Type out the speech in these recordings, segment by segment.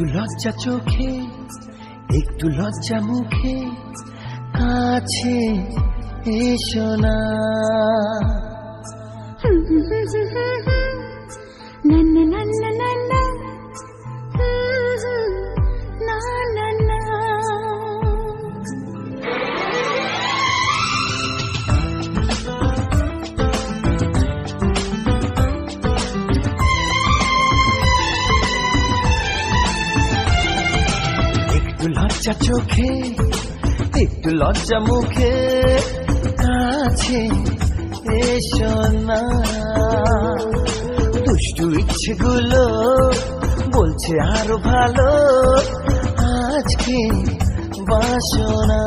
একটু লজ্জা চোখে একটু লজ্জা মুখে কাছে এসো না। একটু লজ্জা চোখে একটু লজ্জা মুখে কাছে এসো না। দুষ্টু ইচ্ছেগুলো বলছে আরো ভালো আজকে বাসনা।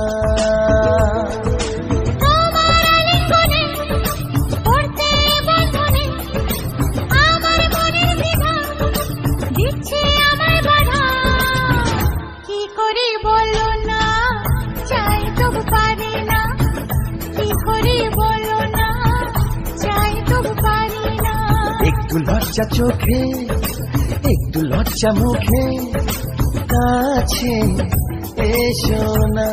একটু লজ্জা চোখে একটু লজ্জা মুখে কাছে এসো না।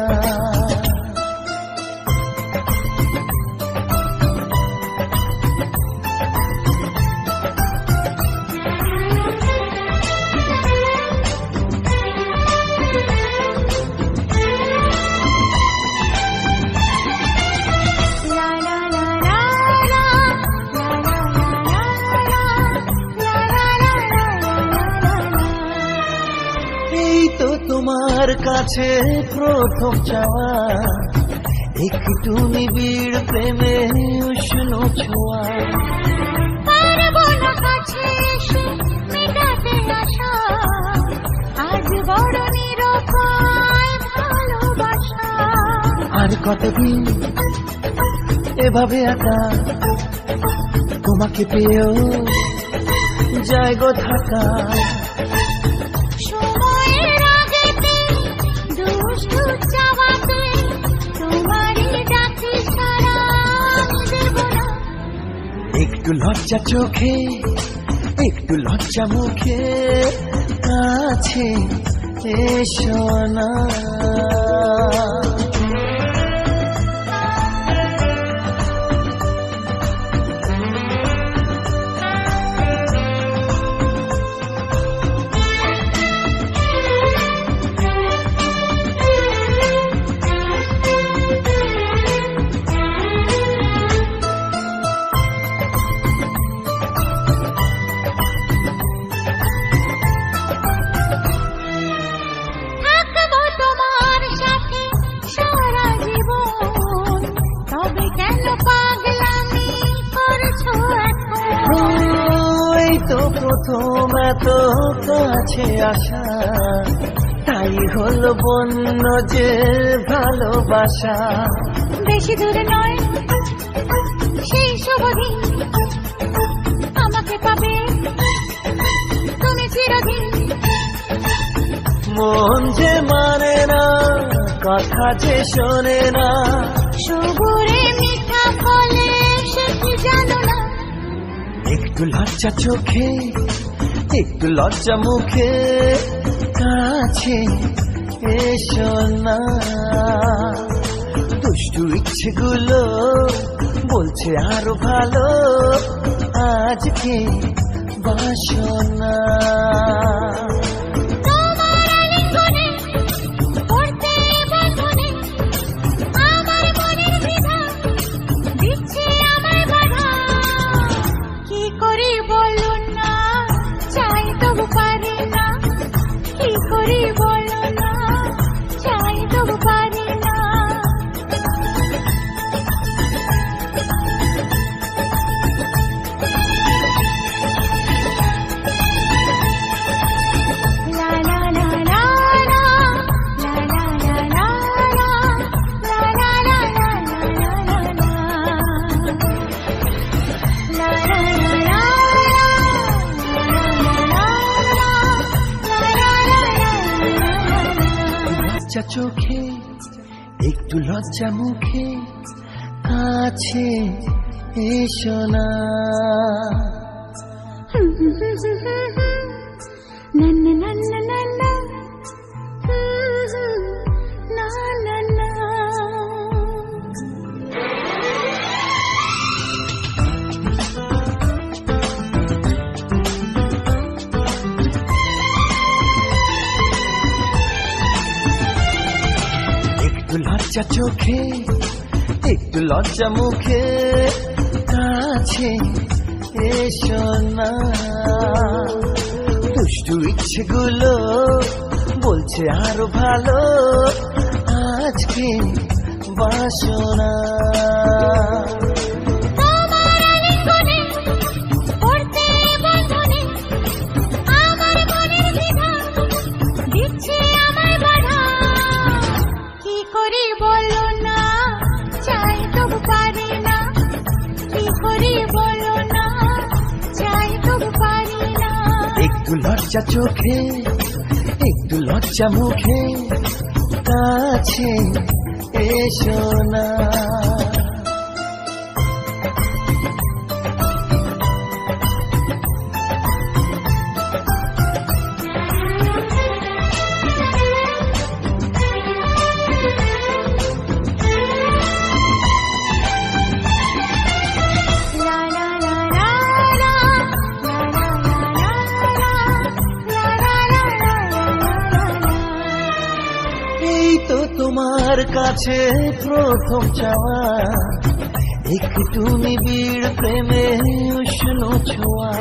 তোমার কাছে প্রথম চাওয়া একটু নিবিড় প্রেমে উষ্ণ ছোঁয়া। আর কতদিন এভাবে একা তোমাকে পেয়েও যায় গো থাকা। একটু লজ্জা চোখে একটু লজ্জা মুখে কাছে এসো না। তো প্রথম এত কাছে আসা তাই হলো বন্য যে ভালোবাসা। বেশি দূরে নয় সেই শুভদিন আমাকে পাবে তুমি চিরদিন। মন যে মানে না কথা যে শোনে না সবুরে মিঠা ফলে সে কি জানো না। একটু লজ্জা চোখে একটু লজ্জা মুখে কাছে এসো না। দুষ্টু ইচ্ছেগুলো বলছে আরো ভালো আজকে বাসনা। লজ্জা চোখে একটু লজ্জা মুখে কাছে এসো না। না না না না না না না না না একটু লজ্জা চোখে একটু লজ্জা মুখে কাছে এসো না দুষ্টু ইচ্ছেগুলো বলছে আরো ভালো আজকে বাসনা একটু লজ্জা চোখে একটু লজ্জা মুখে কাছে এসো না তোমার কাছে প্রথম চাওয়া একটু নিবিড় প্রেমে উষ্ণ ছোঁয়া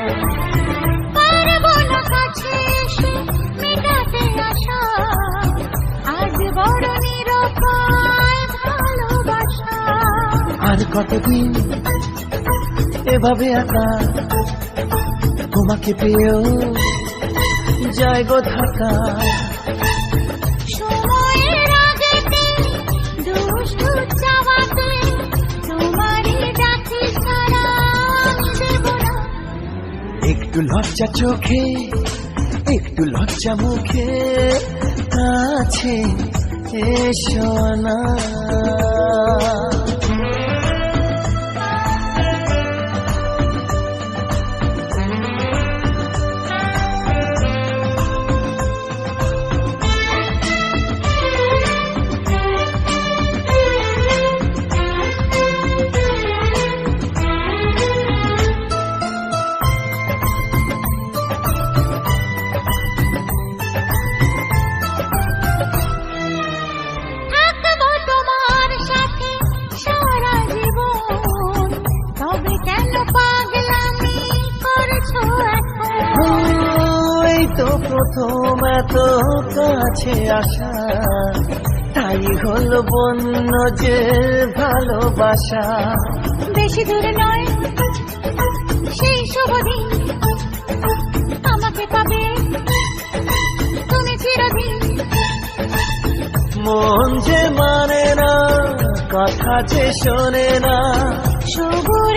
পারবো না কাছে এসে মেটাতে আশা আজ বড় নিরুপায় ভালোবাসা আর কতদিন এভাবে একা তোমাকে পেয়েও যায় গো থাকা একটু লজ্জা চোখে একটু লজ্জা মুখে কাছে এসো না তো প্রথম এত কাছে আসা তাই হলো বন্য যে ভালোবাসা বেশি দূরে নয় সেই শুভ দিন আমাকে পাবে তুমি চিরদিন মন যে মানে না কথা যে শোনে না সবুজ